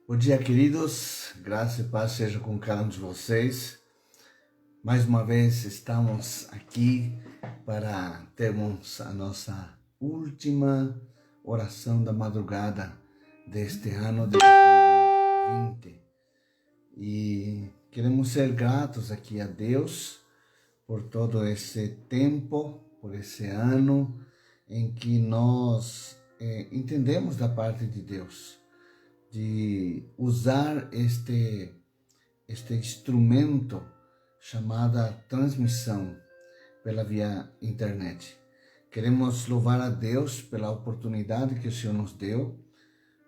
Bom dia, queridos. Graça e paz seja com cada um de vocês. Mais uma vez estamos aqui para termos a nossa última oração da madrugada deste ano de 2020. E queremos ser gratos aqui a Deus por todo esse tempo, por esse ano em que nós entendemos da parte de Deus de usar este instrumento chamada transmissão pela via internet. Queremos louvar a Deus pela oportunidade que o Senhor nos deu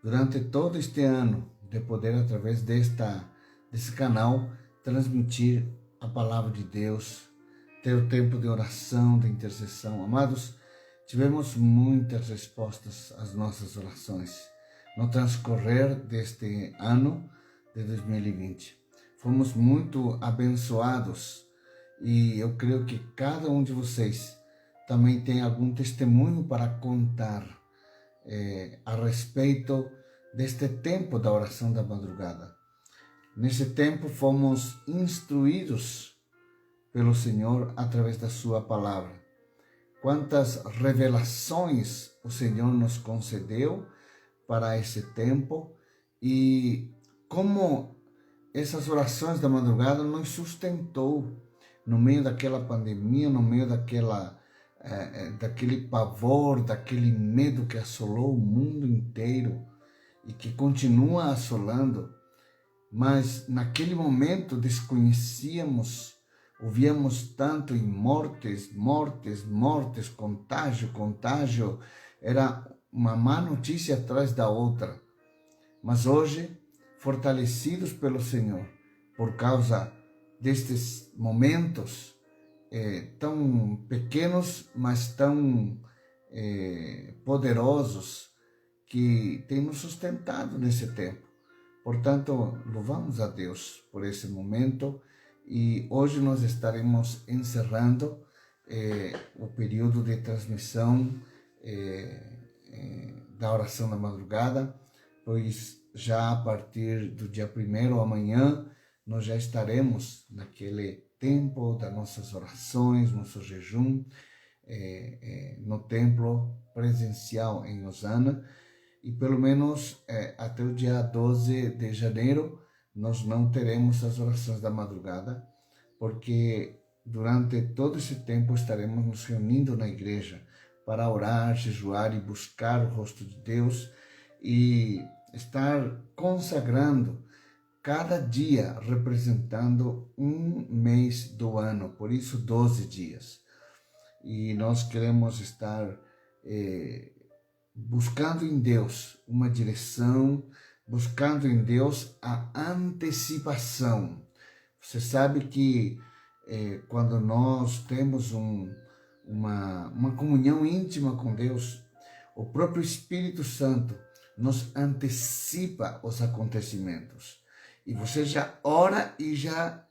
durante todo este ano de poder, através desse canal, transmitir a palavra de Deus, ter o tempo de oração, de intercessão. Amados, tivemos muitas respostas às nossas orações no transcorrer deste ano de 2020. Fomos muito abençoados e eu creio que cada um de vocês também tem algum testemunho para contar a respeito deste tempo da oração da madrugada. Nesse tempo fomos instruídos pelo Senhor através da sua palavra. Quantas revelações o Senhor nos concedeu para esse tempo e como essas orações da madrugada nos sustentou no meio daquela pandemia, no meio daquele pavor, daquele medo que assolou o mundo inteiro e que continua assolando. Mas naquele momento desconhecíamos, ouvíamos tanto em mortes, contágio, era uma má notícia atrás da outra. Mas hoje, fortalecidos pelo Senhor, por causa destes momentos tão pequenos, mas tão poderosos, que tem nos sustentado nesse tempo. Portanto, louvamos a Deus por esse momento e hoje nós estaremos encerrando o período de transmissão da oração da madrugada, pois já a partir do dia 1º, amanhã, nós já estaremos naquele tempo das nossas orações, nosso jejum, no templo presencial em Osana, e pelo menos até o dia 12 de janeiro nós não teremos as orações da madrugada, porque durante todo esse tempo estaremos nos reunindo na igreja para orar, jejuar e buscar o rosto de Deus e estar consagrando cada dia, representando um mês do ano, por isso 12 dias. E nós queremos estar buscando em Deus uma direção, buscando em Deus a antecipação. Você sabe que quando nós temos uma comunhão íntima com Deus, o próprio Espírito Santo nos antecipa os acontecimentos. E você já ora e já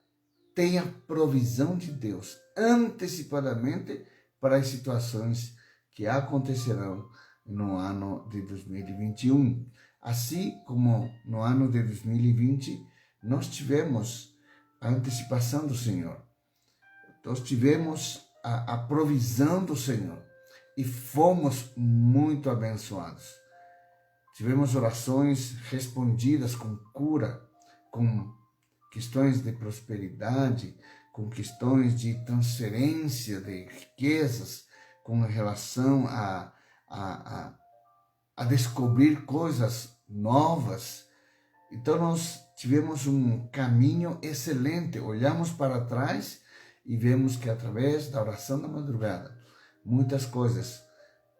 tem a provisão de Deus antecipadamente para as situações que acontecerão no ano de 2021. Assim como no ano de 2020, nós tivemos a antecipação do Senhor. Nós tivemos a provisão do Senhor e fomos muito abençoados. Tivemos orações respondidas com cura, com questões de prosperidade, com questões de transferência de riquezas, com relação a descobrir coisas novas. Então nós tivemos um caminho excelente. Olhamos para trás e vemos que através da oração da madrugada, muitas coisas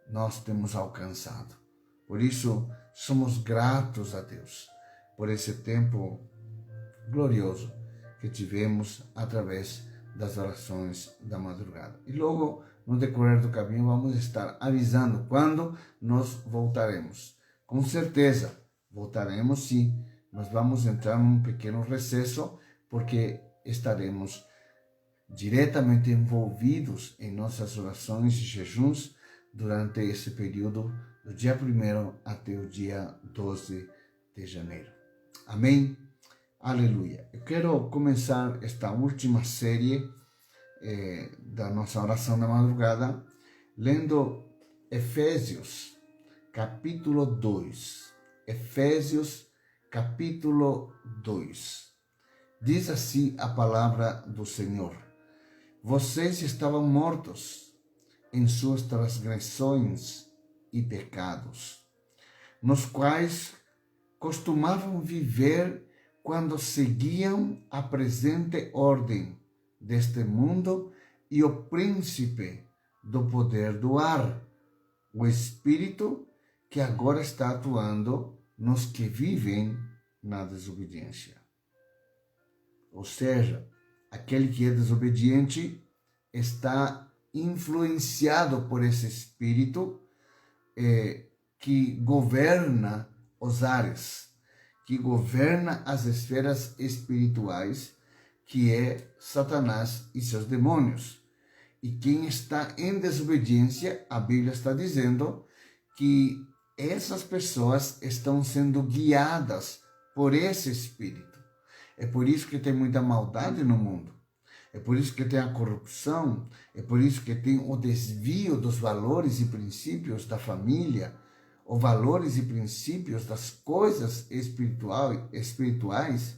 nós temos alcançado. Por isso, somos gratos a Deus por esse tempo glorioso que tivemos através das orações da madrugada. E logo, no decorrer do caminho, vamos estar avisando quando nós voltaremos. Com certeza, voltaremos sim, mas vamos entrar num pequeno recesso, porque estaremos diretamente envolvidos em nossas orações e jejuns durante esse período do dia 1º até o dia 12 de janeiro. Amém? Aleluia. Eu quero começar esta última série da nossa oração da madrugada lendo Efésios, capítulo 2. Efésios, capítulo 2. Diz assim a palavra do Senhor: vocês estavam mortos em suas transgressões e pecados, nos quais costumavam viver quando seguiam a presente ordem deste mundo e o príncipe do poder do ar, o Espírito que agora está atuando nos que vivem na desobediência. Ou seja, aquele que é desobediente está influenciado por esse Espírito que governa os ares, que governa as esferas espirituais, que é Satanás e seus demônios. E quem está em desobediência, a Bíblia está dizendo que essas pessoas estão sendo guiadas por esse Espírito. É por isso que tem muita maldade no mundo. É por isso que tem a corrupção. É por isso que tem o desvio dos valores e princípios da família, os valores e princípios das coisas espirituais.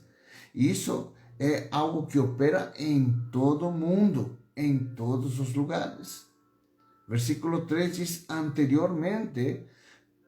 Isso é algo que opera em todo o mundo, em todos os lugares. Versículo 3 diz: anteriormente,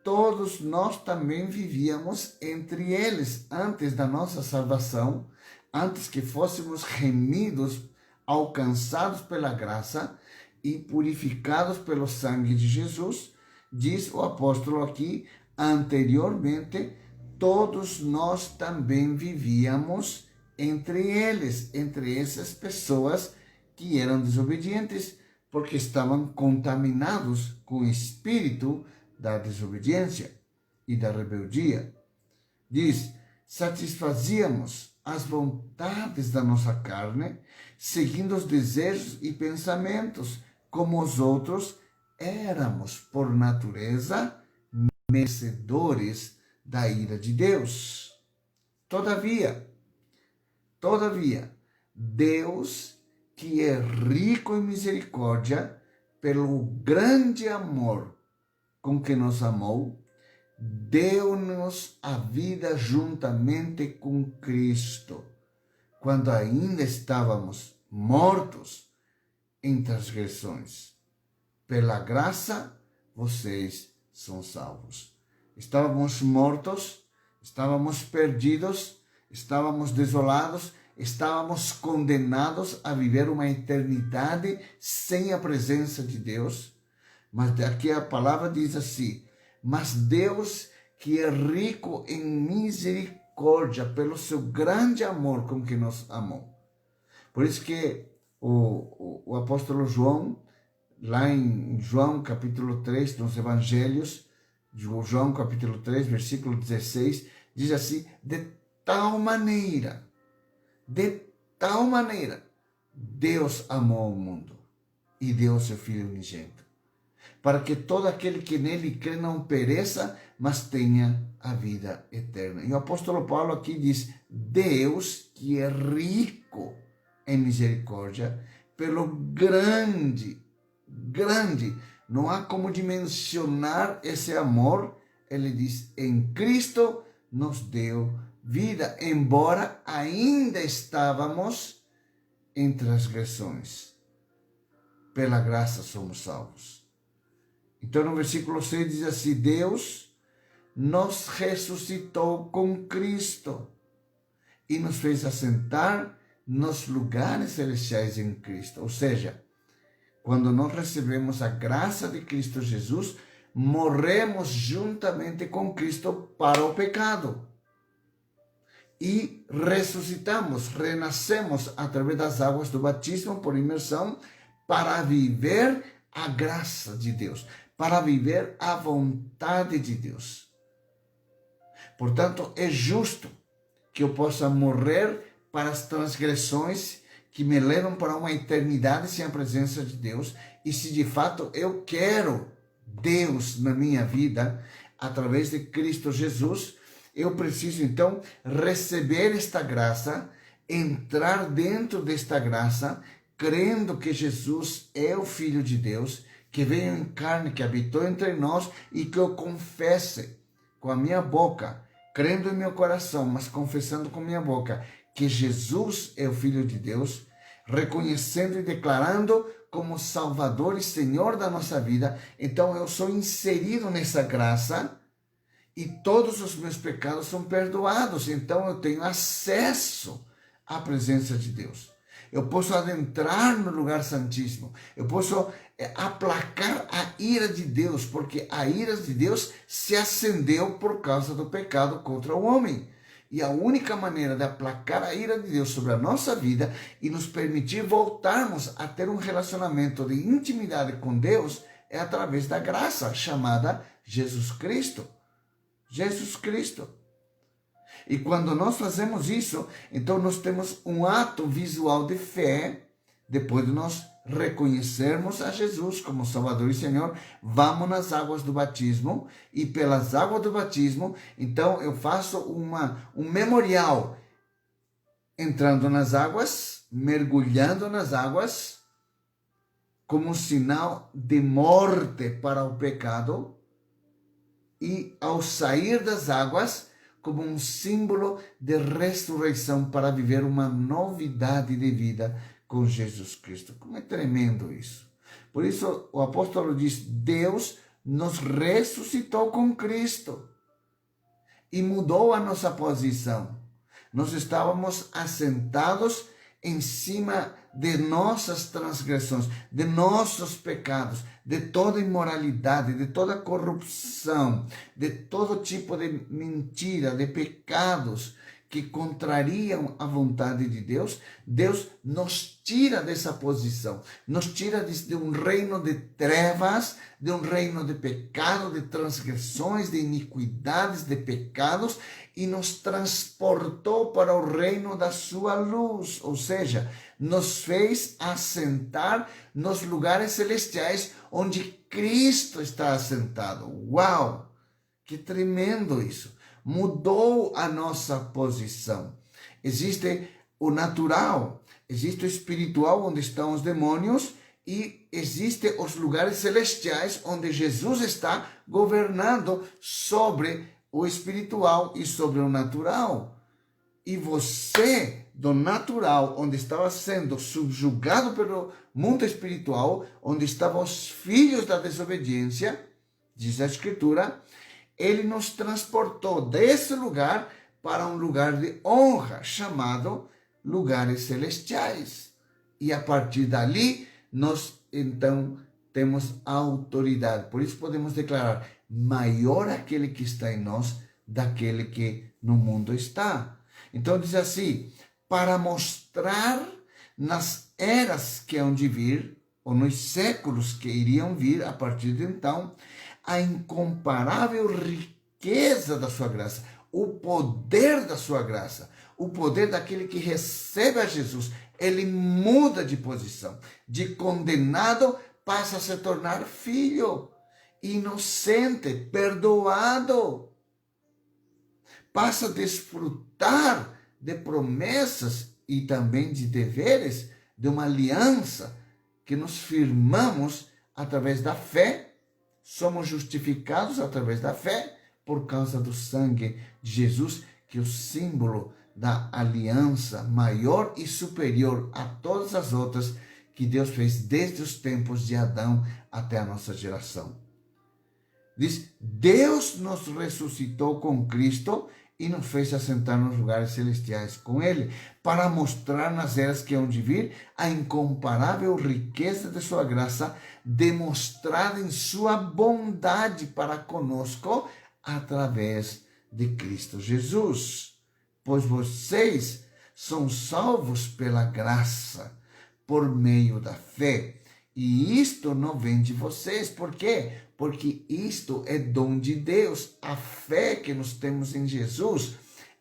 todos nós também vivíamos entre eles, antes da nossa salvação, antes que fôssemos remidos, alcançados pela graça e purificados pelo sangue de Jesus. Diz o apóstolo aqui: anteriormente, todos nós também vivíamos entre eles, entre essas pessoas que eram desobedientes, porque estavam contaminados com o espírito da desobediência e da rebeldia. Diz: satisfazíamos as vontades da nossa carne, seguindo os desejos e pensamentos, como os outros. Éramos, por natureza, merecedores da ira de Deus. Todavia, Deus, que é rico em misericórdia, pelo grande amor com que nos amou, deu-nos a vida juntamente com Cristo, quando ainda estávamos mortos em transgressões. Pela graça, vocês são salvos. Estávamos mortos, estávamos perdidos, estávamos desolados, estávamos condenados a viver uma eternidade sem a presença de Deus. Mas aqui a palavra diz assim: mas Deus, que é rico em misericórdia, pelo seu grande amor com que nos amou. Por isso que o apóstolo João, lá em João capítulo 3, nos Evangelhos, João capítulo 3, versículo 16, diz assim: de tal maneira, Deus amou o mundo e deu o seu Filho unigênito, para que todo aquele que nele crê não pereça, mas tenha a vida eterna. E o apóstolo Paulo aqui diz: Deus, que é rico em misericórdia, pelo grande, não há como dimensionar esse amor. Ele diz: em Cristo nos deu vida, embora ainda estávamos em transgressões. Pela graça somos salvos. Então no versículo 6 diz assim: Deus nos ressuscitou com Cristo e nos fez assentar nos lugares celestiais em Cristo. Ou seja, quando nós recebemos a graça de Cristo Jesus, morremos juntamente com Cristo para o pecado. E ressuscitamos, renascemos através das águas do batismo por imersão, para viver a graça de Deus, para viver a vontade de Deus. Portanto, é justo que eu possa morrer para as transgressões que me levam para uma eternidade sem a presença de Deus. E se de fato eu quero Deus na minha vida, através de Cristo Jesus, eu preciso então receber esta graça, entrar dentro desta graça, crendo que Jesus é o Filho de Deus, que veio em carne, que habitou entre nós, e que eu confesse com a minha boca, crendo em meu coração, mas confessando com minha boca, que Jesus é o Filho de Deus, reconhecendo e declarando como Salvador e Senhor da nossa vida. Então eu sou inserido nessa graça e todos os meus pecados são perdoados. Então eu tenho acesso à presença de Deus. Eu posso adentrar no lugar santíssimo. Eu posso aplacar a ira de Deus, porque a ira de Deus se acendeu por causa do pecado contra o homem. E a única maneira de aplacar a ira de Deus sobre a nossa vida e nos permitir voltarmos a ter um relacionamento de intimidade com Deus é através da graça chamada Jesus Cristo. Jesus Cristo. E quando nós fazemos isso, então nós temos um ato visual de fé, depois de nós reconhecermos a Jesus como Salvador e Senhor, vamos nas águas do batismo, e pelas águas do batismo, então eu faço um memorial, entrando nas águas, mergulhando nas águas, como um sinal de morte para o pecado, e ao sair das águas, como um símbolo de ressurreição para viver uma novidade de vida com Jesus Cristo. Como é tremendo isso. Por isso o apóstolo diz, Deus nos ressuscitou com Cristo e mudou a nossa posição. Nós estávamos assentados em cima de nossas transgressões, de nossos pecados, de toda imoralidade, de toda corrupção, de todo tipo de mentira, de pecados que contrariam a vontade de Deus. Deus nos tira dessa posição, nos tira de um reino de trevas, de um reino de pecado, de transgressões, de iniquidades, de pecados, e nos transportou para o reino da sua luz, ou seja, nos fez assentar nos lugares celestiais onde Cristo está assentado. Uau! Que tremendo isso! Mudou a nossa posição. Existe o natural, existe o espiritual, onde estão os demônios, e existe os lugares celestiais, onde Jesus está governando sobre o espiritual e sobre o natural. E você, do natural, onde estava sendo subjugado pelo mundo espiritual, onde estavam os filhos da desobediência, diz a Escritura, ele nos transportou desse lugar para um lugar de honra, chamado lugares celestiais. E a partir dali, nós então temos autoridade. Por isso podemos declarar, maior aquele que está em nós, daquele que no mundo está. Então diz assim, para mostrar nas eras que hão de vir, ou nos séculos que iriam vir a partir de então, a incomparável riqueza da sua graça, o poder da sua graça, o poder daquele que recebe a Jesus. Ele muda de posição, de condenado passa a se tornar filho, inocente, perdoado, passa a desfrutar de promessas e também de deveres, de uma aliança que nos firmamos através da fé. Somos justificados através da fé por causa do sangue de Jesus, que é o símbolo da aliança maior e superior a todas as outras que Deus fez desde os tempos de Adão até a nossa geração. Diz, Deus nos ressuscitou com Cristo e nos fez assentar nos lugares celestiais com Ele, para mostrar nas eras que hão de vir a incomparável riqueza de sua graça, demonstrada em sua bondade para conosco, através de Cristo Jesus. Pois vocês são salvos pela graça, por meio da fé. E isto não vem de vocês. Por quê? Porque isto é dom de Deus. A fé que nós temos em Jesus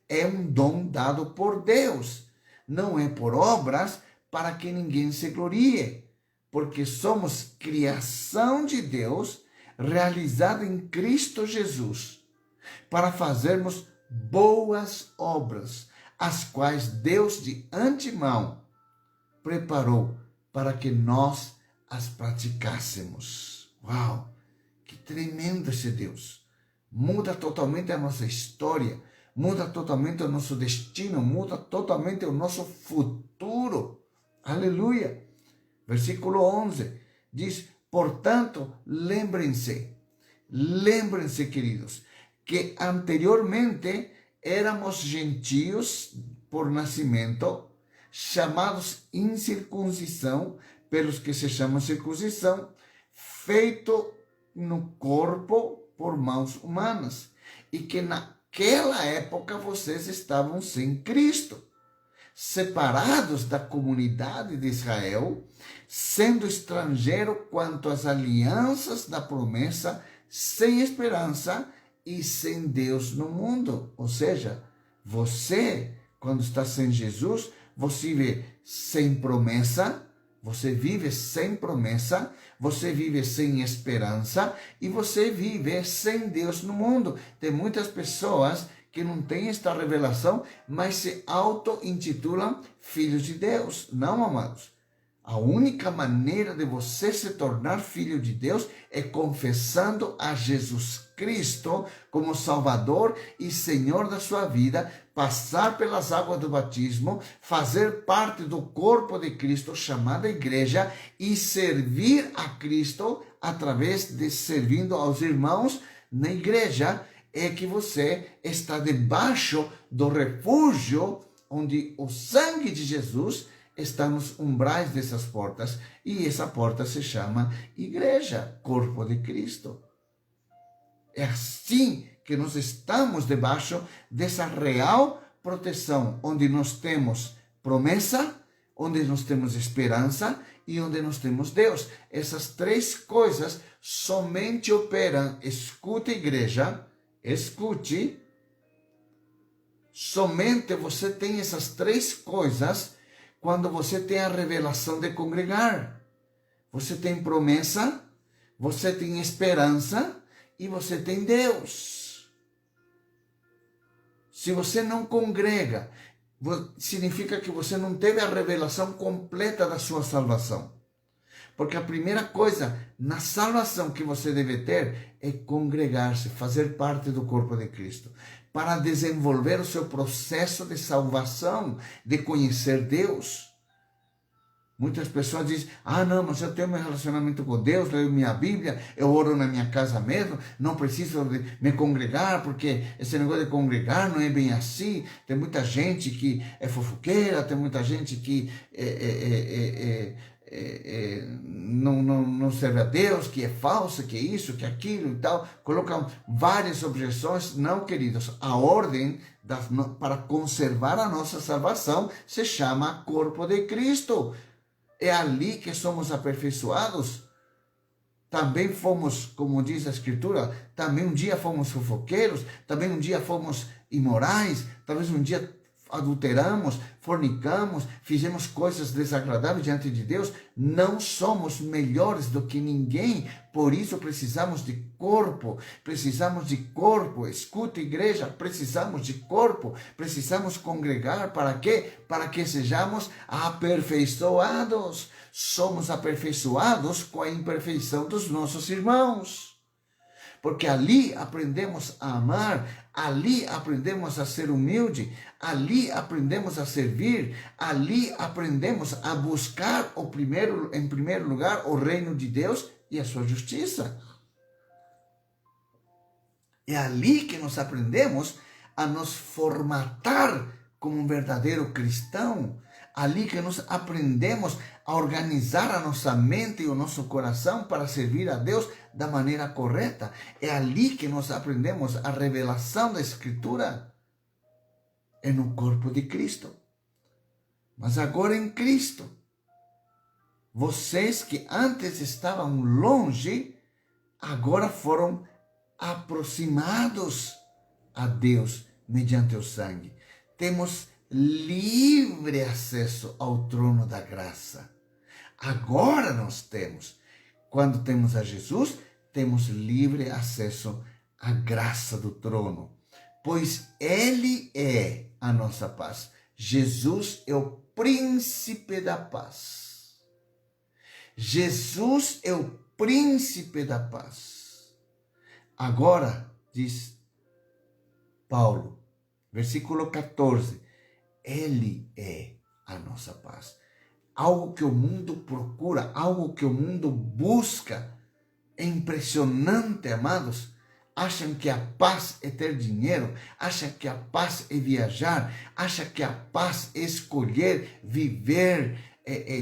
é um dom dado por Deus. Não é por obras para que ninguém se glorie. Porque somos criação de Deus, realizada em Cristo Jesus, para fazermos boas obras, as quais Deus de antemão preparou para que nós as praticássemos. Uau! Que tremendo esse Deus! Muda totalmente a nossa história, muda totalmente o nosso destino, muda totalmente o nosso futuro. Aleluia! Versículo 11 diz: portanto, lembrem-se, queridos, que anteriormente éramos gentios por nascimento, chamados incircuncisão, pelos que se chamam circuncisão, feito no corpo por mãos humanas, e que naquela época vocês estavam sem Cristo, separados da comunidade de Israel, sendo estrangeiro quanto às alianças da promessa, sem esperança e sem Deus no mundo. Ou seja, você, quando está sem Jesus, você vive sem promessa, você vive sem promessa, você vive sem esperança e você vive sem Deus no mundo. Tem muitas pessoas que não têm esta revelação, mas se auto-intitulam filhos de Deus. Não, amados. A única maneira de você se tornar filho de Deus é confessando a Jesus Cristo como Salvador e Senhor da sua vida, passar pelas águas do batismo, fazer parte do corpo de Cristo, chamada igreja, e servir a Cristo através de servindo aos irmãos na igreja, é que você está debaixo do refúgio onde o sangue de Jesus está nos umbrais dessas portas, e essa porta se chama igreja, corpo de Cristo. É assim que nós estamos debaixo dessa real proteção, onde nós temos promessa, onde nós temos esperança e onde nós temos Deus. Essas três coisas somente operam. Escute, igreja, escute. Somente você tem essas três coisas quando você tem a revelação de congregar. Você tem promessa, você tem esperança e você tem Deus. Se você não congrega, significa que você não teve a revelação completa da sua salvação. Porque a primeira coisa na salvação que você deve ter é congregar-se, fazer parte do corpo de Cristo, para desenvolver o seu processo de salvação, de conhecer Deus. Muitas pessoas dizem: ah, não, mas eu tenho meu relacionamento com Deus, leio minha Bíblia, eu oro na minha casa mesmo, não preciso de me congregar, porque esse negócio de congregar não é bem assim. Tem muita gente que é fofoqueira, tem muita gente que não serve a Deus, que é falsa, que é isso, que é aquilo e tal. Colocam várias objeções. Não, queridos, a ordem para conservar a nossa salvação se chama corpo de Cristo. É ali que somos aperfeiçoados. Também fomos, como diz a Escritura, também um dia fomos fofoqueiros, também um dia fomos imorais, talvez um dia adulteramos, fornicamos, fizemos coisas desagradáveis diante de Deus. Não somos melhores do que ninguém, por isso precisamos de corpo, escuta, igreja, precisamos de corpo, precisamos congregar. Para quê? Para que sejamos aperfeiçoados. Somos aperfeiçoados com a imperfeição dos nossos irmãos. Porque ali aprendemos a amar, ali aprendemos a ser humilde, ali aprendemos a servir, ali aprendemos a buscar em primeiro lugar o reino de Deus e a sua justiça. É ali que nós aprendemos a nos formatar como um verdadeiro cristão. Ali que nós aprendemos a organizar a nossa mente e o nosso coração para servir a Deus da maneira correta. É ali que nós aprendemos a revelação da Escritura. É no corpo de Cristo. Mas agora em Cristo, vocês que antes estavam longe, agora foram aproximados a Deus mediante o sangue. Temos livre acesso ao trono da graça. Agora nós temos. Quando temos a Jesus, temos livre acesso à graça do trono. pois Ele é a nossa paz. Jesus é o príncipe da paz. Jesus é o príncipe da paz. Agora, diz Paulo, versículo 14, Ele é a nossa paz. Algo que o mundo procura, algo que o mundo busca. É impressionante, amados. Acham que a paz é ter dinheiro, acham que a paz é viajar, acham que a paz é escolher viver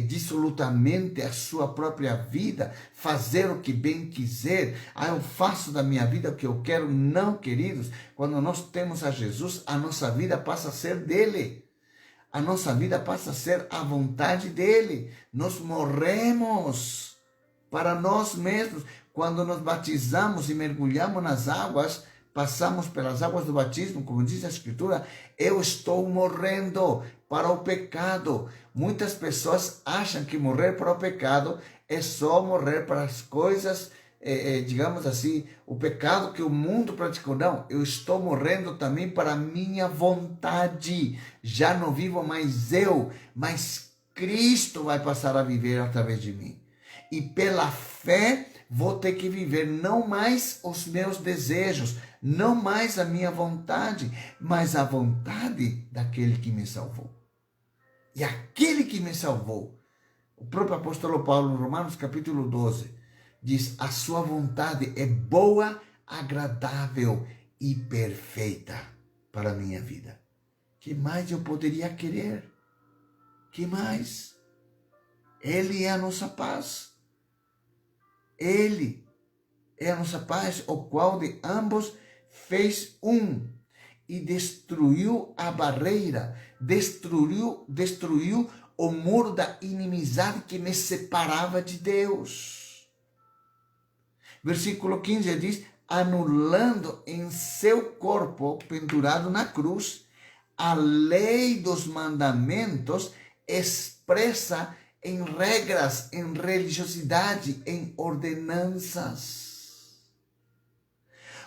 dissolutamente a sua própria vida, fazer o que bem quiser. Eu faço da minha vida o que eu quero. Não, queridos. Quando nós temos a Jesus, a nossa vida passa a ser dele. A nossa vida passa a ser a vontade dele. Nós morremos para nós mesmos. Quando nos batizamos e mergulhamos nas águas, passamos pelas águas do batismo, como diz a Escritura, eu estou morrendo para o pecado. Muitas pessoas acham que morrer para o pecado é só morrer para as coisas, digamos assim, o pecado que o mundo praticou. Não, eu estou morrendo também para a minha vontade. Já não vivo mais eu, mas Cristo vai passar a viver através de mim. E pela fé vou ter que viver não mais os meus desejos, não mais a minha vontade, mas a vontade daquele que me salvou. E aquele que me salvou, o próprio apóstolo Paulo, em Romanos capítulo 12, diz: a sua vontade é boa, agradável e perfeita para a minha vida. Que mais eu poderia querer? Que mais? Ele é a nossa paz. Ele é a nossa paz, o qual de ambos fez um e destruiu a barreira, destruiu o muro da inimizade que me separava de Deus. Versículo 15 diz: anulando em seu corpo, pendurado na cruz, a lei dos mandamentos expressa em regras, em religiosidade, em ordenanças.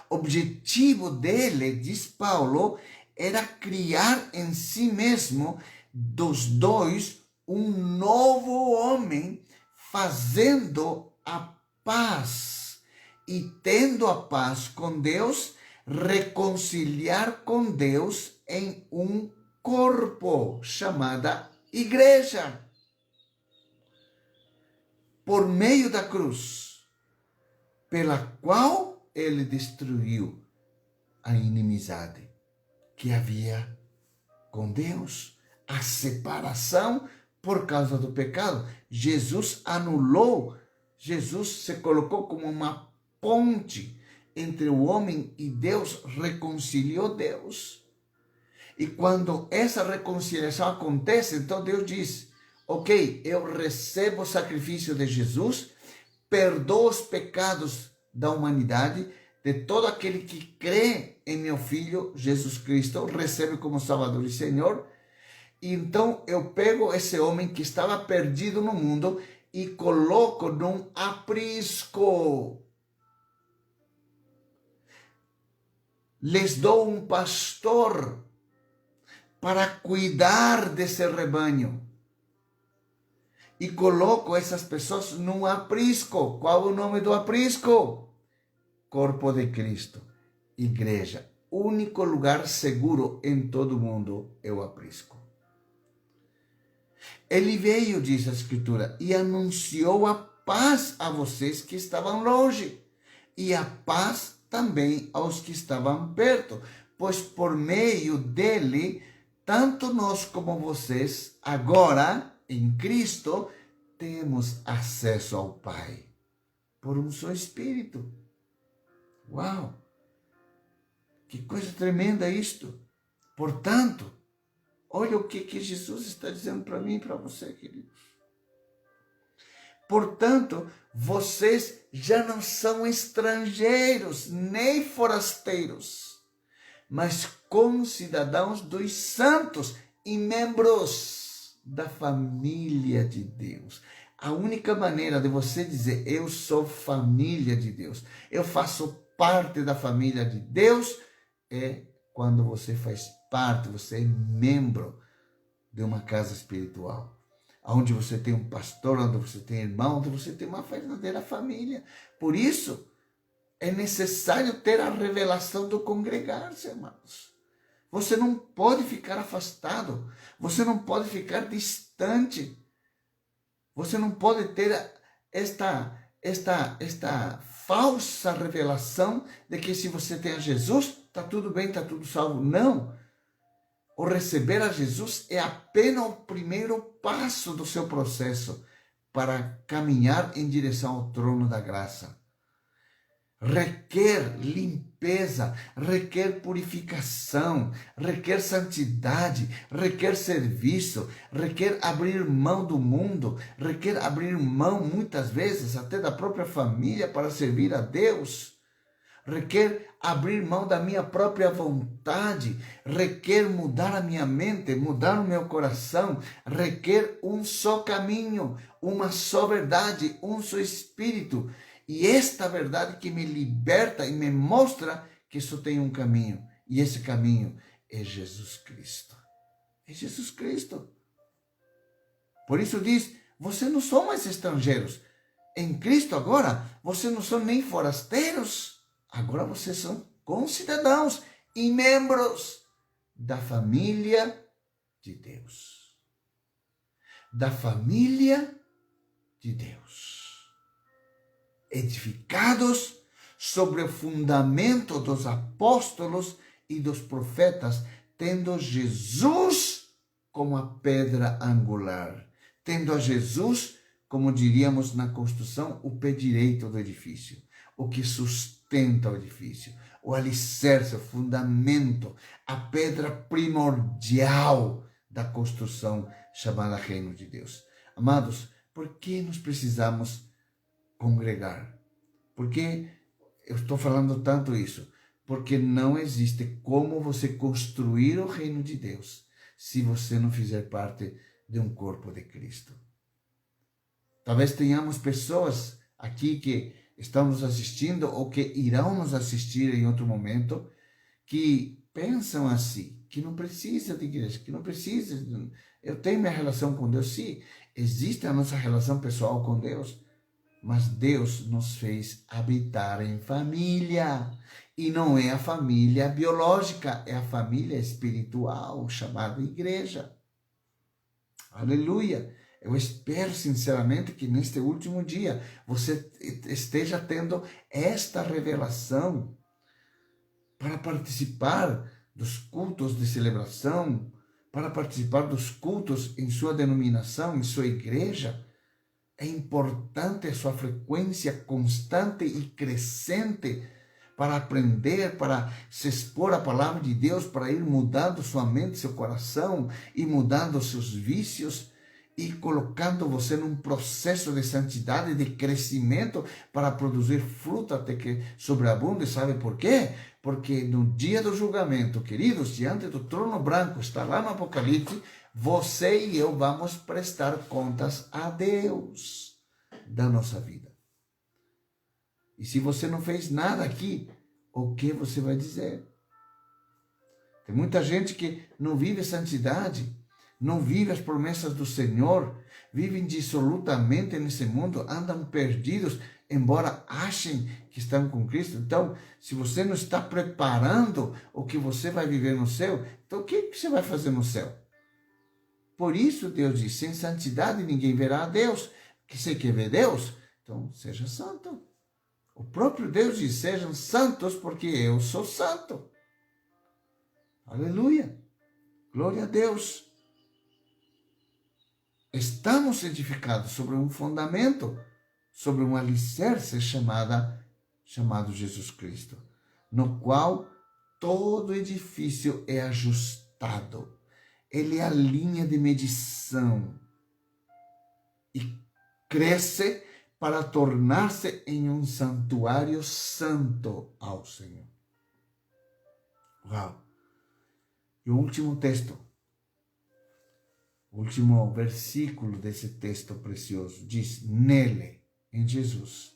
O objetivo dele, diz Paulo, era criar em si mesmo, dos dois, um novo homem, fazendo a paz e tendo a paz com Deus, reconciliar com Deus em um corpo, chamada igreja. Por meio da cruz, pela qual ele destruiu a inimizade que havia com Deus, a separação por causa do pecado. Jesus anulou, Jesus se colocou como uma ponte entre o homem e Deus, reconciliou Deus. E quando essa reconciliação acontece, então Deus diz: ok, eu recebo o sacrifício de Jesus, perdoo os pecados da humanidade, de todo aquele que crê em meu Filho Jesus Cristo, recebe como Salvador e Senhor. E então eu pego esse homem que estava perdido no mundo e coloco num aprisco. Les dou um pastor para cuidar desse rebanho. E coloco essas pessoas num aprisco. Qual é o nome do aprisco? Corpo de Cristo, igreja. O único lugar seguro em todo o mundo é o aprisco. Ele veio, diz a Escritura, e anunciou a paz a vocês que estavam longe, e a paz também aos que estavam perto, pois por meio dele, tanto nós como vocês, agora, em Cristo, temos acesso ao Pai, por um só Espírito. Uau! Que coisa tremenda isto! Portanto, olha o que Jesus está dizendo para mim e para você, queridos. Portanto, vocês já não são estrangeiros, nem forasteiros, mas concidadãos dos santos e membros da família de Deus. A única maneira de você dizer: eu sou família de Deus, eu faço parte da família de Deus, é quando você faz parte, você é membro de uma casa espiritual, onde você tem um pastor, onde você tem irmão, onde você tem uma verdadeira família. Por isso, é necessário ter a revelação do congregar-se, irmãos. Você não pode ficar afastado, você não pode ficar distante, você não pode ter esta falsa revelação de que se você tem a Jesus, está tudo bem, está tudo salvo. Não. O receber a Jesus é apenas o primeiro passo do seu processo para caminhar em direção ao trono da graça. Requer limpeza, requer purificação, requer santidade, requer serviço, requer abrir mão do mundo, requer abrir mão, muitas vezes, até da própria família para servir a Deus. Requer abrir mão da minha própria vontade, requer mudar a minha mente, mudar o meu coração, requer um só caminho, uma só verdade, um só Espírito. E esta verdade que me liberta e me mostra que só tem um caminho. E esse caminho é Jesus Cristo. É Jesus Cristo. Por isso diz, vocês não são mais estrangeiros. Em Cristo agora, vocês não são nem forasteiros. Agora vocês são concidadãos e membros da família de Deus. Da família de Deus. Edificados sobre o fundamento dos apóstolos e dos profetas, tendo Jesus como a pedra angular, tendo a Jesus, como diríamos na construção, o pé direito do edifício, o que sustenta o edifício, o alicerce, o fundamento, a pedra primordial da construção chamada Reino de Deus. Amados, por que nós precisamos congregar? Por que eu estou falando tanto isso? Porque não existe como você construir o reino de Deus se você não fizer parte de um corpo de Cristo. Talvez tenhamos pessoas aqui que estão nos assistindo ou que irão nos assistir em outro momento que pensam assim, que não precisa de igreja, que não precisa. Eu tenho minha relação com Deus. Sim, existe a nossa relação pessoal com Deus. Mas Deus nos fez habitar em família. E não é a família biológica, é a família espiritual, chamada igreja. Aleluia! Eu espero sinceramente que neste último dia você esteja tendo esta revelação para participar dos cultos de celebração, para participar dos cultos em sua denominação, em sua igreja. É importante a sua frequência constante e crescente para aprender, para se expor à palavra de Deus, para ir mudando sua mente, seu coração, e mudando seus vícios, e colocando você num processo de santidade, de crescimento, para produzir fruto até que sobreabunde. Sabe por quê? Porque no dia do julgamento, queridos, diante do trono branco, está lá no Apocalipse, você e eu vamos prestar contas a Deus da nossa vida. E se você não fez nada aqui, o que você vai dizer? Tem muita gente que não vive santidade, não vive as promessas do Senhor, vivem dissolutamente nesse mundo, andam perdidos, embora achem que estão com Cristo. Então, se você não está preparando o que você vai viver no céu, então o que você vai fazer no céu? Por isso Deus diz, sem santidade ninguém verá a Deus. Que você quer ver Deus? Então seja santo. O próprio Deus diz, sejam santos porque eu sou santo. Aleluia. Glória a Deus. Estamos edificados sobre um fundamento, sobre um alicerce chamado Jesus Cristo, no qual todo edifício é ajustado. Ele é a linha de medição e cresce para tornar-se em um santuário santo ao Senhor. Uau! E o último texto, o último versículo desse texto precioso diz, nele, em Jesus,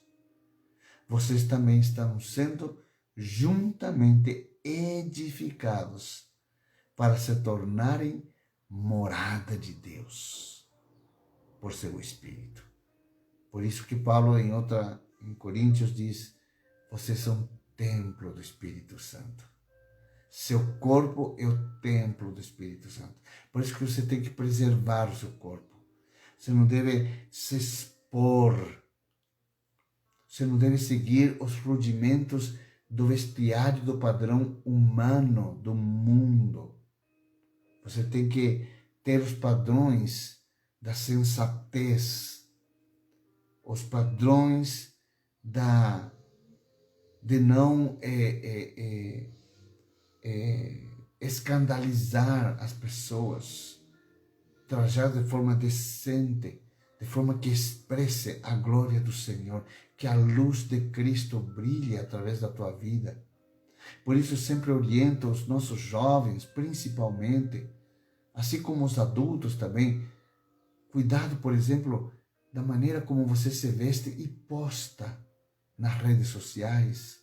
vocês também estão sendo juntamente edificados para se tornarem morada de Deus por seu Espírito. Por isso que Paulo em Coríntios diz: vocês são templo do Espírito Santo. Seu corpo é o templo do Espírito Santo. Por isso que você tem que preservar o seu corpo. Você não deve se expor. Você não deve seguir os rudimentos do vestiário do padrão humano do mundo. Você tem que ter os padrões da sensatez, os padrões de não escandalizar as pessoas, trajar de forma decente, de forma que expresse a glória do Senhor, que a luz de Cristo brilhe através da tua vida. Por isso eu sempre oriento os nossos jovens, principalmente, assim como os adultos também, cuidado, por exemplo, da maneira como você se veste e posta nas redes sociais.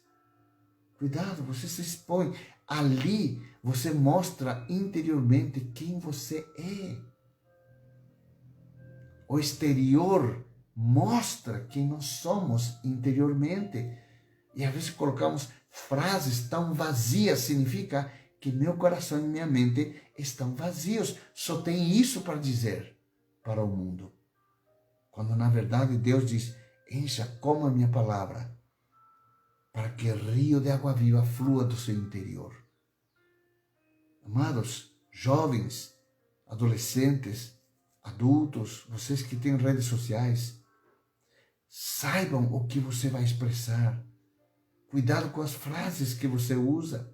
Cuidado, você se expõe. Ali você mostra interiormente quem você é. O exterior mostra quem nós somos interiormente. E às vezes colocamos frases tão vazias, significa que meu coração e minha mente estão vazios. Só tem isso para dizer para o mundo. Quando na verdade Deus diz: encha como a minha palavra, para que rio de água viva flua do seu interior. Amados, jovens, adolescentes, adultos, vocês que têm redes sociais, saibam o que você vai expressar. Cuidado com as frases que você usa.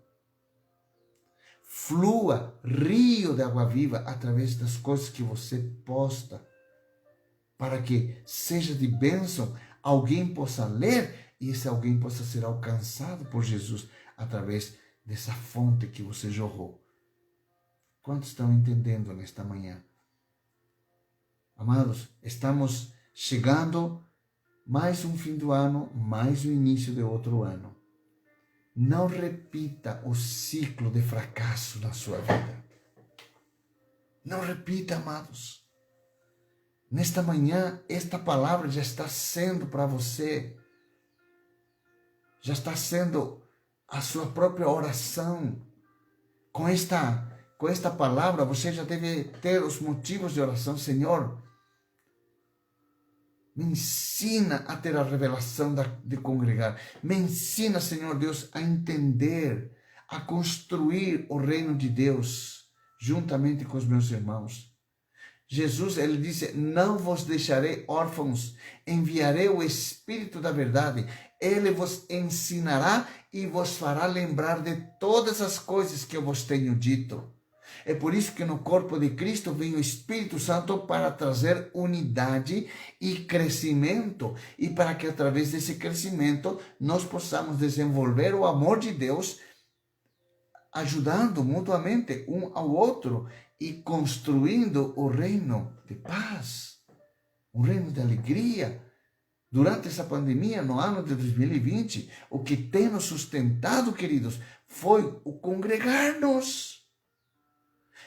Flua rio de água viva através das coisas que você posta, para que seja de bênção, alguém possa ler e esse alguém possa ser alcançado por Jesus através dessa fonte que você jorrou. Quantos estão entendendo nesta manhã? Amados, estamos chegando mais um fim do ano, mais o início de outro ano. Não repita o ciclo de fracasso na sua vida. Não repita, amados. Nesta manhã, esta palavra já está sendo para você, já está sendo a sua própria oração. Com esta palavra, você já deve ter os motivos de oração. Senhor, me ensina a ter a revelação de congregar. Me ensina, Senhor Deus, a entender, a construir o reino de Deus juntamente com os meus irmãos. Jesus, ele disse: não vos deixarei órfãos, enviarei o Espírito da verdade. Ele vos ensinará e vos fará lembrar de todas as coisas que eu vos tenho dito. É por isso que no corpo de Cristo vem o Espírito Santo para trazer unidade e crescimento, e para que através desse crescimento nós possamos desenvolver o amor de Deus, ajudando mutuamente um ao outro e construindo o reino de paz, um reino de alegria. Durante essa pandemia, no ano de 2020, o que tem nos sustentado, queridos, foi o congregar-nos.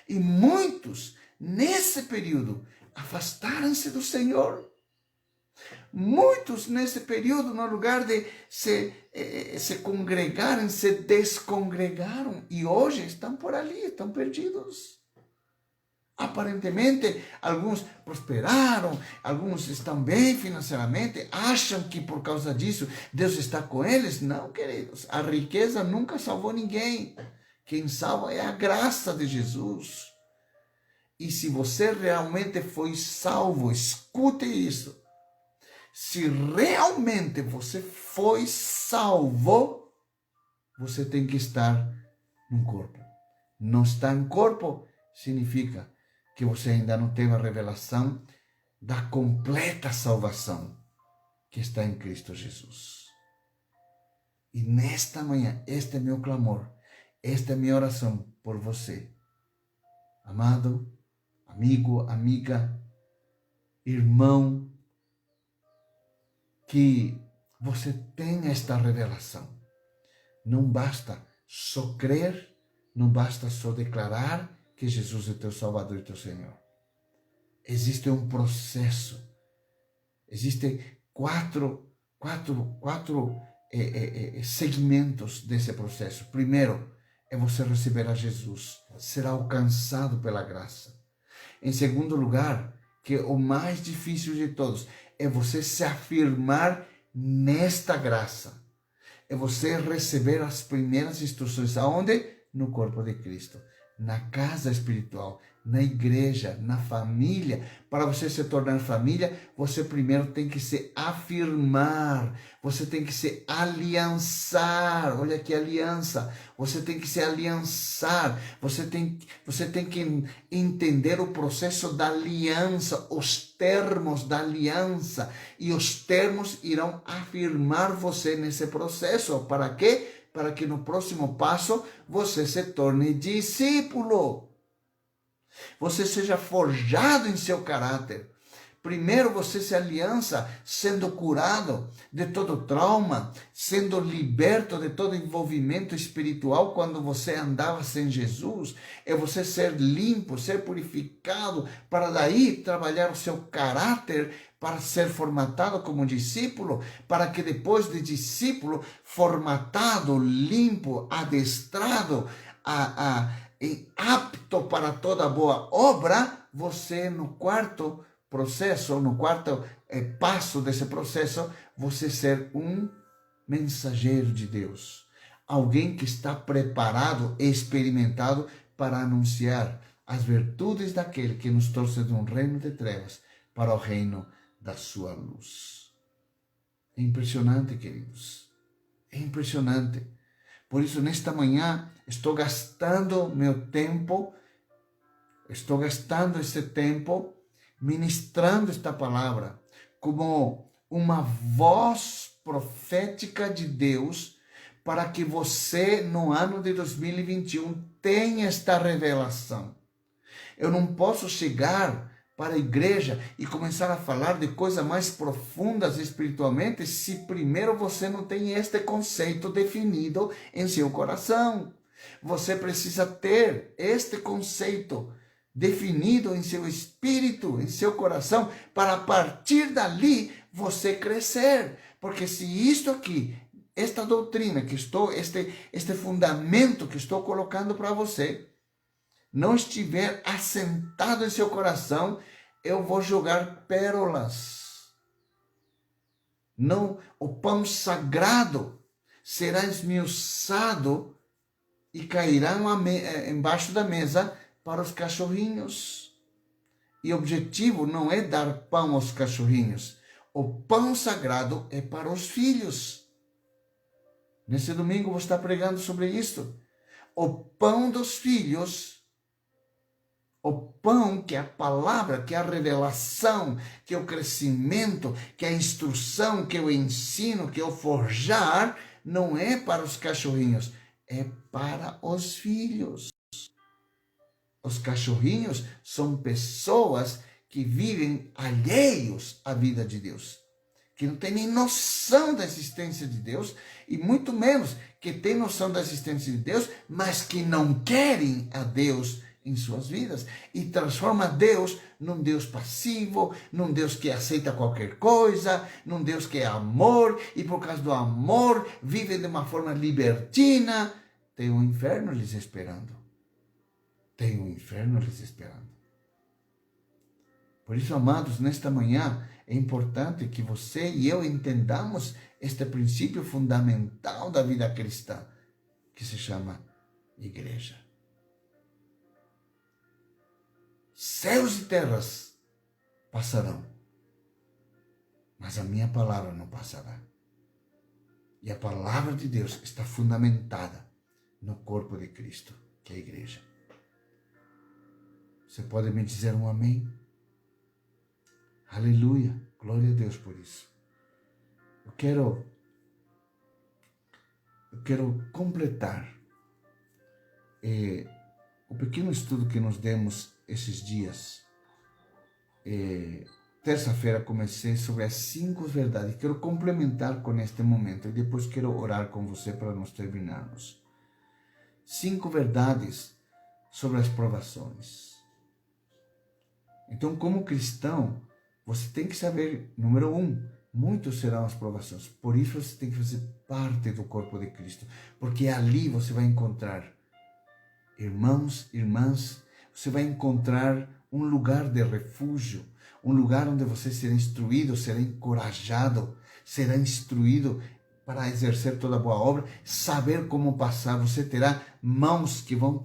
E muitos, nesse período, afastaram-se do Senhor. Muitos, nesse período, no lugar de se congregarem, se descongregaram. E hoje estão por ali, estão perdidos. Aparentemente, alguns prosperaram, alguns estão bem financeiramente, acham que por causa disso Deus está com eles. Não, queridos, a riqueza nunca salvou ninguém. Quem salva é a graça de Jesus. E se você realmente foi salvo, escute isso. Se realmente você foi salvo, você tem que estar no corpo. Não estar em corpo significa que você ainda não teve a revelação da completa salvação que está em Cristo Jesus. E nesta manhã, este é meu clamor, esta é minha oração por você. Amado, amigo, amiga, irmão, que você tenha esta revelação. Não basta só crer, não basta só declarar que Jesus é teu Salvador e teu Senhor. Existe um processo. Existem quatro segmentos desse processo. Primeiro, é você receber a Jesus, ser alcançado pela graça. Em segundo lugar, que é o mais difícil de todos, é você se afirmar nesta graça. É você receber as primeiras instruções. Aonde? No corpo de Cristo. Na casa espiritual, na igreja, na família. Para você se tornar família, você primeiro tem que se afirmar. Você tem que se aliançar. Olha que aliança. Você tem que se aliançar. Você tem que entender o processo da aliança, os termos da aliança. E os termos irão afirmar você nesse processo. Para quê? Para que no próximo passo você se torne discípulo. Você seja forjado em seu caráter. Primeiro você se aliança sendo curado de todo trauma, sendo liberto de todo envolvimento espiritual quando você andava sem Jesus. É você ser limpo, ser purificado, para daí trabalhar o seu caráter, para ser formatado como discípulo, para que depois de discípulo, formatado, limpo, adestrado, apto para toda boa obra, você no quarto processo, no quarto passo desse processo, você ser um mensageiro de Deus. Alguém que está preparado, experimentado para anunciar as virtudes daquele que nos trouxe de um reino de trevas para o reino da sua luz. É impressionante, queridos. É impressionante. Por isso, nesta manhã, estou gastando meu tempo, estou gastando esse tempo ministrando esta palavra como uma voz profética de Deus para que você, no ano de 2021, tenha esta revelação. Eu não posso chegar para a igreja e começar a falar de coisas mais profundas espiritualmente se primeiro você não tem este conceito definido em seu coração. Você precisa ter este conceito definido em seu espírito, em seu coração, para a partir dali você crescer. Porque se isto aqui, esta doutrina que estou, este fundamento que estou colocando para você, não estiver assentado em seu coração, eu vou jogar pérolas. Não, o pão sagrado será esmiuçado e cairá embaixo da mesa para os cachorrinhos. E o objetivo não é dar pão aos cachorrinhos. O pão sagrado é para os filhos. Nesse domingo vou estar pregando sobre isso. O pão dos filhos, o pão que é a palavra, que é a revelação, que é o crescimento, que é a instrução, que é o ensino, que é o forjar, não é para os cachorrinhos, é para os filhos. Os cachorrinhos são pessoas que vivem alheios à vida de Deus, que não têm nem noção da existência de Deus, e muito menos que têm noção da existência de Deus, mas que não querem a Deus em suas vidas, e transforma Deus num Deus passivo, num Deus que aceita qualquer coisa, num Deus que é amor, e por causa do amor vive de uma forma libertina. Tem um inferno lhes esperando. Tem um inferno lhes esperando. Por isso, amados, nesta manhã é importante que você e eu entendamos este princípio fundamental da vida cristã, que se chama igreja. Céus e terras passarão, mas a minha palavra não passará. E a palavra de Deus está fundamentada no corpo de Cristo, que é a igreja. Você pode me dizer um amém? Aleluia, glória a Deus por isso. Eu quero completar o pequeno estudo que nos demos esses dias terça-feira comecei sobre as 5 verdades. Quero complementar com este momento e depois quero orar com você para nós terminarmos. 5 verdades sobre as provações. Então, como cristão, você tem que saber, número 1, muitos serão as provações. Por isso você tem que fazer parte do corpo de Cristo, porque ali você vai encontrar irmãos, irmãs, você vai encontrar um lugar de refúgio, um lugar onde você será instruído, será encorajado, será instruído para exercer toda a boa obra, saber como passar. Você terá mãos que vão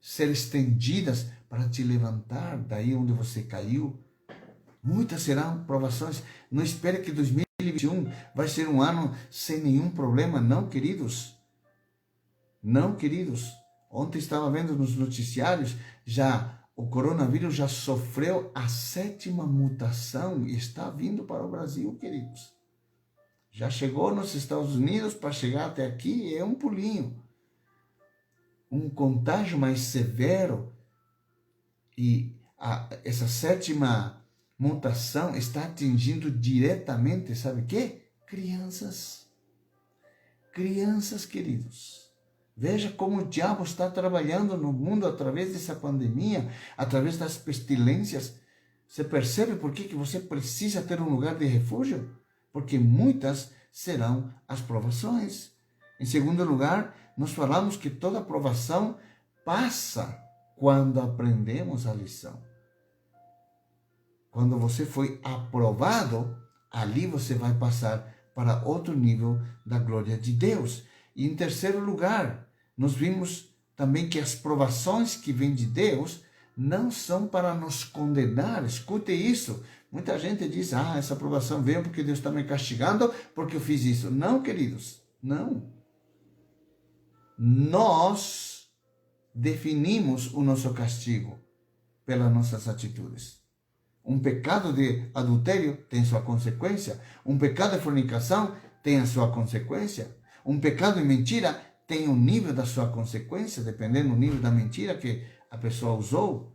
ser estendidas para te levantar daí onde você caiu. Muitas serão provações. Não espere que 2021 vai ser um ano sem nenhum problema. Não, queridos. Não, queridos. Ontem estava vendo nos noticiários, o coronavírus já sofreu a 7ª mutação e está vindo para o Brasil, queridos. Já chegou nos Estados Unidos, para chegar até aqui é um pulinho. Um contágio mais severo. E essa 7ª mutação está atingindo diretamente, sabe o quê? Crianças. Crianças, queridos. Veja como o diabo está trabalhando no mundo através dessa pandemia, através das pestilências. Você percebe por que você precisa ter um lugar de refúgio? Porque muitas serão as provações. Em segundo lugar, nós falamos que toda provação passa quando aprendemos a lição. Quando você foi aprovado, ali você vai passar para outro nível da glória de Deus. E em terceiro lugar, nós vimos também que as provações que vêm de Deus não são para nos condenar. Escute isso. Muita gente diz, essa provação veio porque Deus está me castigando porque eu fiz isso. Não, queridos, não. Nós definimos o nosso castigo pelas nossas atitudes. Um pecado de adultério tem sua consequência. Um pecado de fornicação tem a sua consequência. Um pecado de mentira tem o nível da sua consequência, dependendo do nível da mentira que a pessoa usou.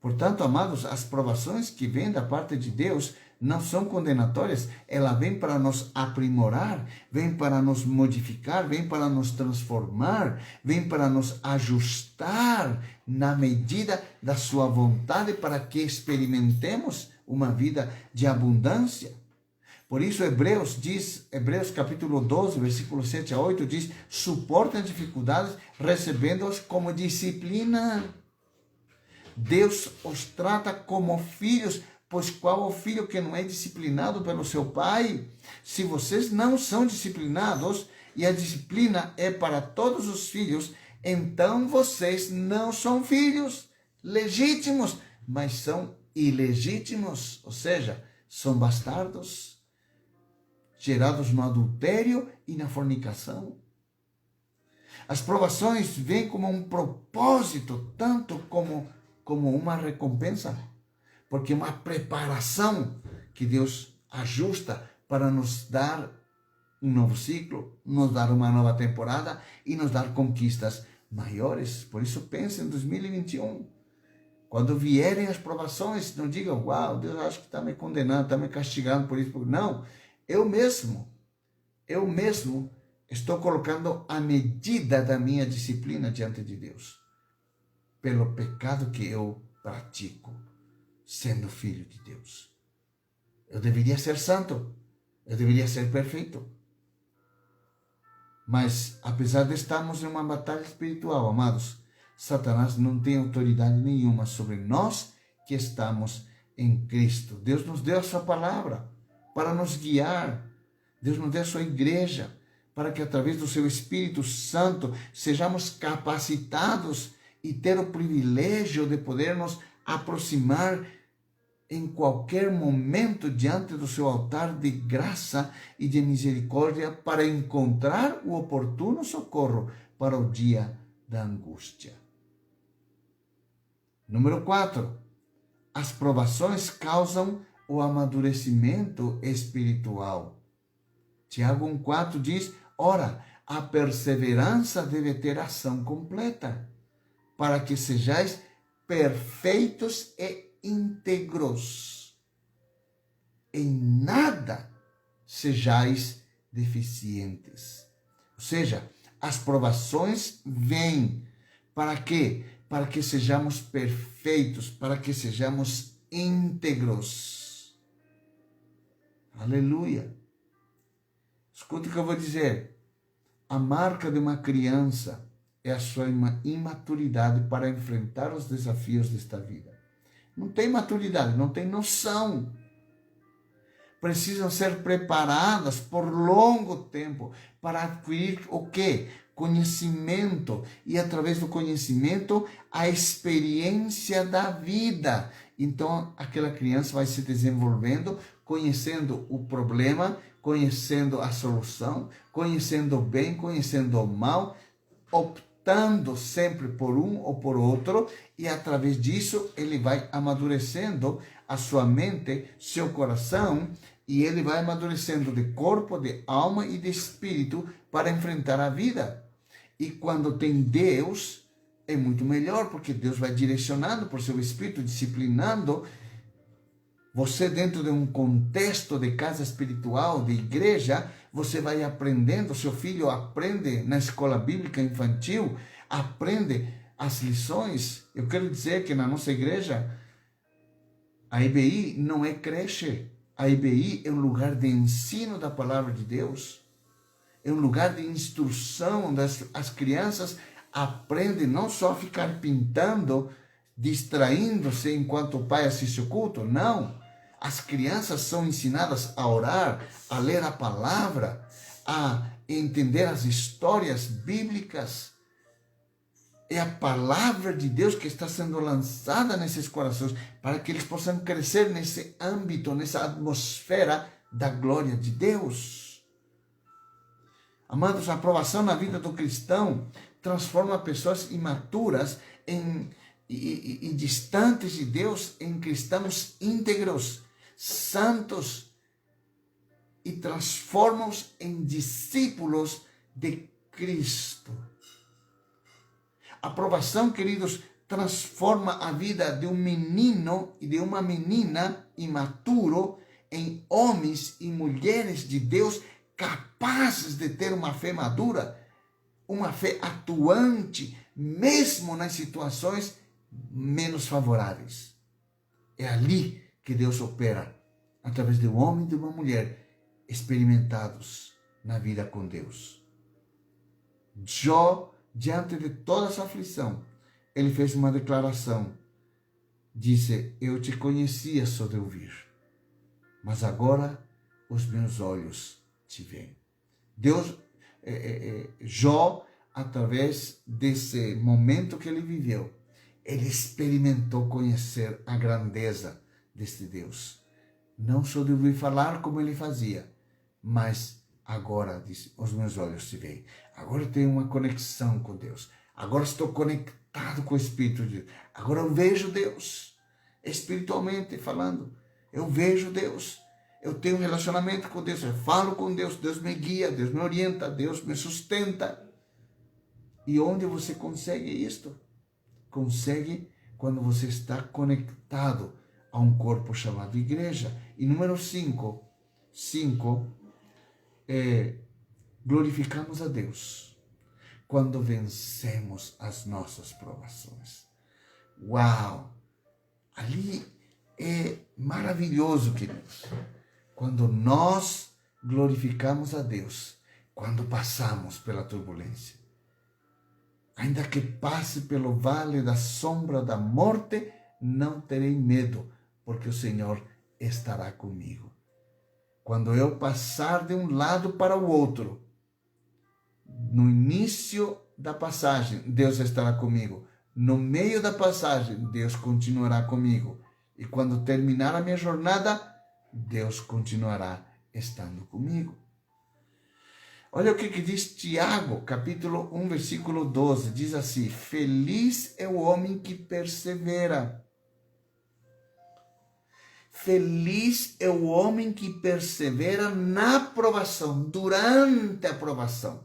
Portanto, amados, as provações que vêm da parte de Deus não são condenatórias, ela vem para nos aprimorar, vem para nos modificar, vem para nos transformar, vem para nos ajustar na medida da sua vontade para que experimentemos uma vida de abundância. Por isso Hebreus capítulo 12, versículo 7 a 8 diz, suportem as dificuldades recebendo-as como disciplina. Deus os trata como filhos, pois qual o filho que não é disciplinado pelo seu pai? Se vocês não são disciplinados, e a disciplina é para todos os filhos, então vocês não são filhos legítimos, mas são ilegítimos, ou seja, são bastardos, gerados no adultério e na fornicação. As provações vêm como um propósito, tanto como uma recompensa, porque é uma preparação que Deus ajusta para nos dar um novo ciclo, nos dar uma nova temporada e nos dar conquistas maiores. Por isso pense em 2021. Quando vierem as provações, não digam, uau, Deus acha que está me condenando, está me castigando por isso. Não, eu mesmo estou colocando a medida da minha disciplina diante de Deus, pelo pecado que eu pratico, sendo filho de Deus. Eu deveria ser santo, eu deveria ser perfeito. Mas, apesar de estarmos em uma batalha espiritual, amados, Satanás não tem autoridade nenhuma sobre nós que estamos em Cristo. Deus nos deu a sua palavra para nos guiar. Deus nos deu a sua igreja para que através do seu Espírito Santo sejamos capacitados e ter o privilégio de poder nos aproximar em qualquer momento diante do seu altar de graça e de misericórdia para encontrar o oportuno socorro para o dia da angústia. Número 4. As provações causam o amadurecimento espiritual. Tiago 1,4 diz, ora, a perseverança deve ter ação completa, para que sejais perfeitos e íntegros. Em nada sejais deficientes. Ou seja, as provações vêm para quê? Para que sejamos perfeitos, para que sejamos íntegros. Aleluia. Escuta o que eu vou dizer. A marca de uma criança é a sua imaturidade para enfrentar os desafios desta vida. Não tem maturidade, não tem noção. Precisam ser preparadas por longo tempo para adquirir o quê? Conhecimento. E através do conhecimento, a experiência da vida. Então, aquela criança vai se desenvolvendo, conhecendo o problema, conhecendo a solução, conhecendo o bem, conhecendo o mal, optando sempre por um ou por outro, e através disso ele vai amadurecendo a sua mente, seu coração, e ele vai amadurecendo de corpo, de alma e de espírito para enfrentar a vida. E quando tem Deus, é muito melhor, porque Deus vai direcionando por seu espírito, disciplinando você dentro de um contexto de casa espiritual, de igreja. Você vai aprendendo, seu filho aprende na escola bíblica infantil, aprende as lições. Eu quero dizer que na nossa igreja, a IBI não é creche. A IBI é um lugar de ensino da palavra de Deus. É um lugar de instrução, onde as crianças aprendem não só a ficar pintando, distraindo-se enquanto o pai assiste o culto. Não. As crianças são ensinadas a orar, a ler a palavra, a entender as histórias bíblicas. É a palavra de Deus que está sendo lançada nesses corações para que eles possam crescer nesse âmbito, nessa atmosfera da glória de Deus. Amados, a aprovação na vida do cristão transforma pessoas imaturas e distantes de Deus em cristãos íntegros, santos, e transforma-os em discípulos de Cristo. A aprovação, queridos, transforma a vida de um menino e de uma menina imaturo em homens e mulheres de Deus capazes de ter uma fé madura, uma fé atuante, mesmo nas situações menos favoráveis. É ali que Deus opera, através de um homem e de uma mulher experimentados na vida com Deus. Jó, diante de toda essa aflição, ele fez uma declaração. Disse: eu te conhecia só de ouvir, mas agora os meus olhos te veem. Deus, Jó, através desse momento que ele viveu, ele experimentou conhecer a grandeza deste Deus. Não só de ouvir falar como ele fazia, mas agora, disse, os meus olhos te veem. Agora eu tenho uma conexão com Deus. Agora estou conectado com o Espírito de Deus. Agora eu vejo Deus, espiritualmente falando. Eu vejo Deus. Eu tenho um relacionamento com Deus. Eu falo com Deus. Deus me guia, Deus me orienta, Deus me sustenta. E onde você consegue isto? Consegue quando você está conectado a um corpo chamado igreja. E número 5, glorificamos a Deus quando vencemos as nossas provações. Uau! Ali é maravilhoso, queridos, quando nós glorificamos a Deus, quando passamos pela turbulência. Ainda que passe pelo vale da sombra da morte, não terei medo, porque o Senhor estará comigo. Quando eu passar de um lado para o outro, no início da passagem, Deus estará comigo. No meio da passagem, Deus continuará comigo. E quando terminar a minha jornada, Deus continuará estando comigo. Olha o que diz Tiago, capítulo 1, versículo 12. Diz assim: feliz é o homem que persevera. Feliz é o homem que persevera na provação, durante a provação,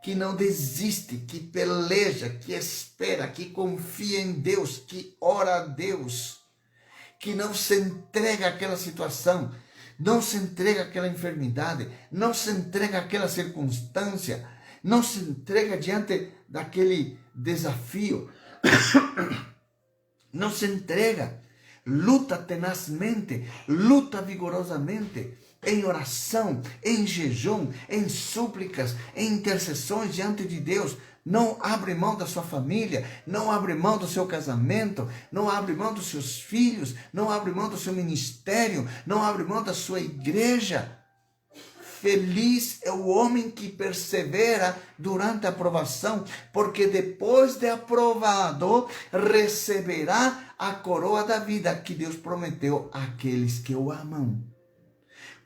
que não desiste, que peleja, que espera, que confia em Deus, que ora a Deus. que não se entrega àquela situação, não se entrega àquela enfermidade, não se entrega àquela circunstância, não se entrega diante daquele desafio, não se entrega, luta tenazmente, luta vigorosamente, em oração, em jejum, em súplicas, em intercessões diante de Deus. Não abre mão da sua família, não abre mão do seu casamento, não abre mão dos seus filhos, não abre mão do seu ministério, não abre mão da sua igreja. Feliz é o homem que persevera durante a provação, porque depois de aprovado, receberá a coroa da vida que Deus prometeu àqueles que o amam.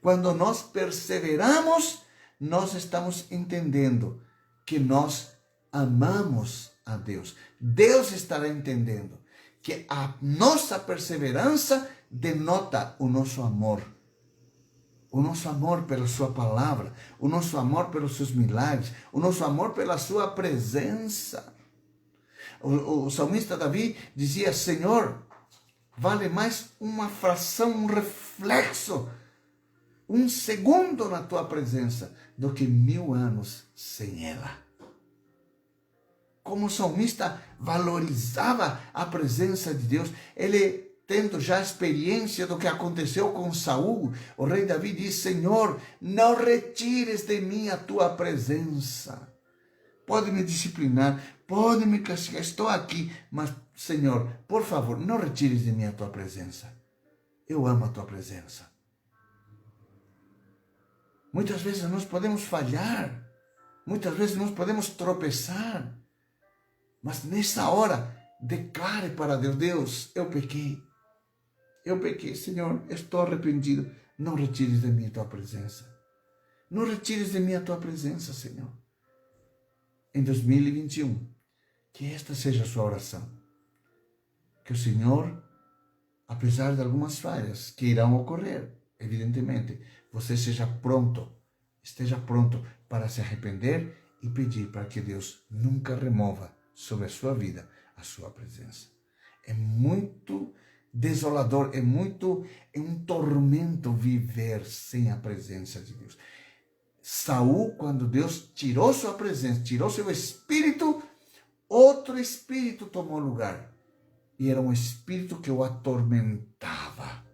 Quando nós perseveramos, nós estamos entendendo que nós amamos a Deus. Deus estará entendendo que a nossa perseverança denota o nosso amor. O nosso amor pela sua palavra, o nosso amor pelos seus milagres, o nosso amor pela sua presença. O salmista Davi dizia: Senhor, vale mais uma fração, um reflexo, um segundo na tua presença, do que 1000 anos sem ela. Como o salmista valorizava a presença de Deus, ele, tendo já experiência do que aconteceu com Saul, o rei Davi diz: Senhor, não retires de mim a tua presença. Pode me disciplinar, pode me castigar, estou aqui, mas, Senhor, por favor, não retires de mim a tua presença. Eu amo a tua presença. Muitas vezes nós podemos falhar, muitas vezes nós podemos tropeçar, mas nessa hora, declare para Deus: Deus, eu pequei, Senhor, estou arrependido. Não retires de mim a tua presença. Não retires de mim a tua presença, Senhor. Em 2021, que esta seja a sua oração. Que o Senhor, apesar de algumas falhas que irão ocorrer, evidentemente, você esteja pronto para se arrepender e pedir para que Deus nunca remova sobre a sua vida a sua presença. É muito desolador, é um tormento viver sem a presença de Deus. Saul, quando Deus tirou sua presença, tirou seu espírito, outro espírito tomou lugar. E era um espírito que o atormentava.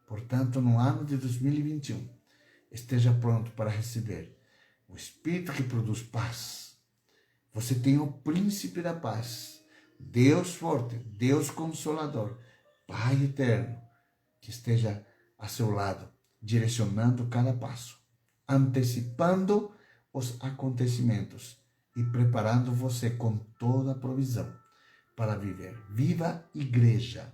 Portanto, no ano de 2021, esteja pronto para receber o Espírito que produz paz. Você tem o Príncipe da Paz, Deus forte, Deus Consolador, Pai eterno, que esteja a seu lado, direcionando cada passo, antecipando os acontecimentos e preparando você com toda a provisão para viver. Viva igreja!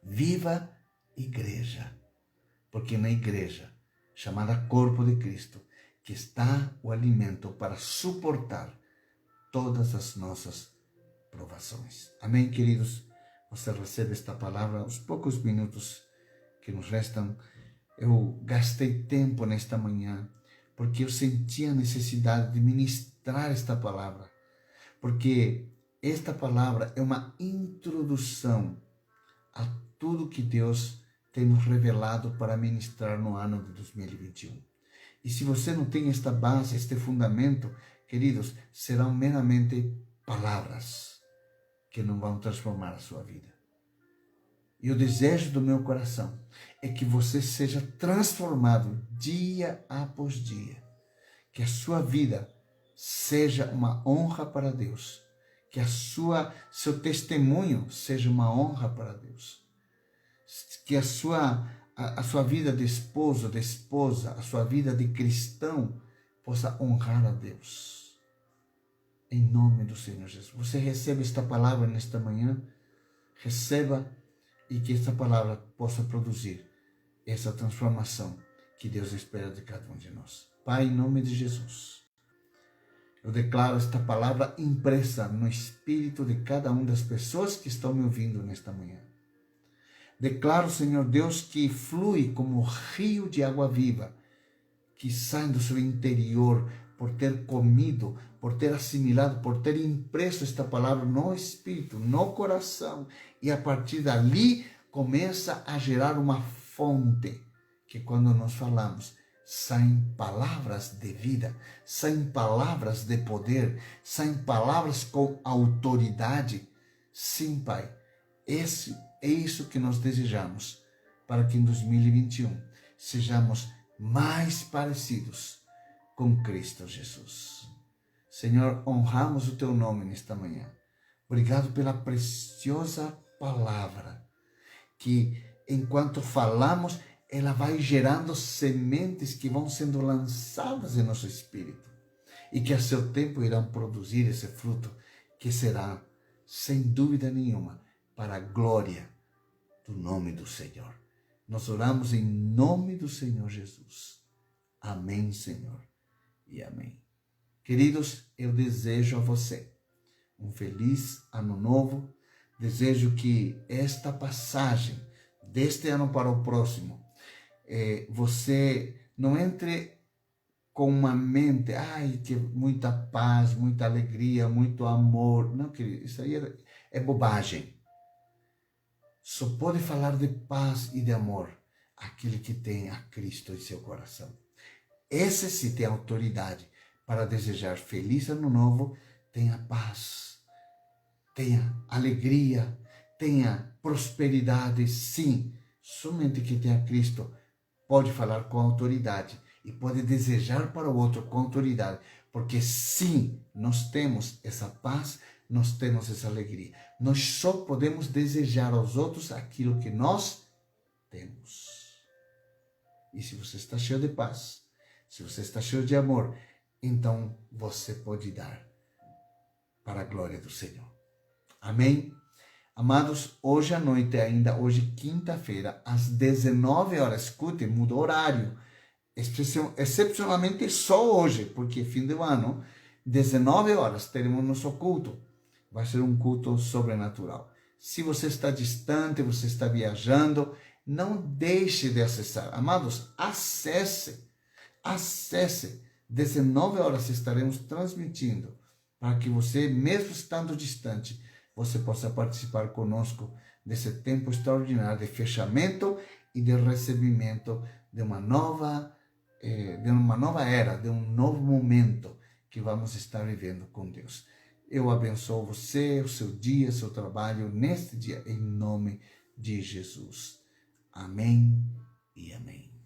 Viva igreja! Porque na igreja, chamada Corpo de Cristo, que está o alimento para suportar todas as nossas provações. Amém, queridos? Você recebe esta palavra, os poucos minutos que nos restam. Eu gastei tempo nesta manhã, porque eu senti a necessidade de ministrar esta palavra, porque esta palavra é uma introdução a tudo que Deus tem nos revelado para ministrar no ano de 2021. E se você não tem esta base, este fundamento, queridos, serão meramente palavras que não vão transformar a sua vida. E o desejo do meu coração é que você seja transformado dia após dia. Que a sua vida seja uma honra para Deus. Que seu testemunho seja uma honra para Deus. Que a sua vida de esposo, de esposa, a sua vida de cristão possa honrar a Deus. Em nome do Senhor Jesus. Você recebe esta palavra nesta manhã? Receba e que esta palavra possa produzir essa transformação que Deus espera de cada um de nós. Pai, em nome de Jesus, eu declaro esta palavra impressa no espírito de cada uma das pessoas que estão me ouvindo nesta manhã. Declaro, Senhor Deus, que flui como rio de água viva, que sai do seu interior por ter comido, por ter assimilado, por ter impresso esta palavra no espírito, no coração. E a partir dali começa a gerar uma fonte, que quando nós falamos, saem palavras de vida, saem palavras de poder, saem palavras com autoridade. Sim, Pai, é isso que nós desejamos, para que em 2021 sejamos mais parecidos com Cristo Jesus. Senhor, honramos o Teu nome nesta manhã. Obrigado pela preciosa palavra, que enquanto falamos, ela vai gerando sementes que vão sendo lançadas em nosso espírito e que a seu tempo irão produzir esse fruto que será, sem dúvida nenhuma, para a glória do nome do Senhor. Nós oramos em nome do Senhor Jesus. Amém, Senhor, e amém. Queridos, eu desejo a você um feliz ano novo. Desejo que esta passagem deste ano para o próximo, você não entre com uma mente, que muita paz, muita alegria, muito amor. Não, querido, isso aí é bobagem. Só pode falar de paz e de amor aquele que tem a Cristo em seu coração. Esse sim tem autoridade para desejar feliz ano novo. Tenha paz, tenha alegria, tenha prosperidade. Sim, somente quem tem a Cristo pode falar com autoridade e pode desejar para o outro com autoridade, porque sim, nós temos essa paz, nós temos essa alegria. Nós só podemos desejar aos outros aquilo que nós temos. E se você está cheio de paz, se você está cheio de amor, então você pode dar para a glória do Senhor. Amém? Amados, hoje à noite ainda, hoje quinta-feira, às 19 horas, escute, mudou o horário, excepcionalmente só hoje, porque fim do ano, 19 horas, teremos nosso culto. Vai ser um culto sobrenatural. Se você está distante, você está viajando, não deixe de acessar. Amados, acesse. 19 horas estaremos transmitindo, para que você, mesmo estando distante, você possa participar conosco desse tempo extraordinário de fechamento e de recebimento de uma nova era, de um novo momento que vamos estar vivendo com Deus. Eu abençoo você, o seu dia, o seu trabalho neste dia, em nome de Jesus. Amém e amém.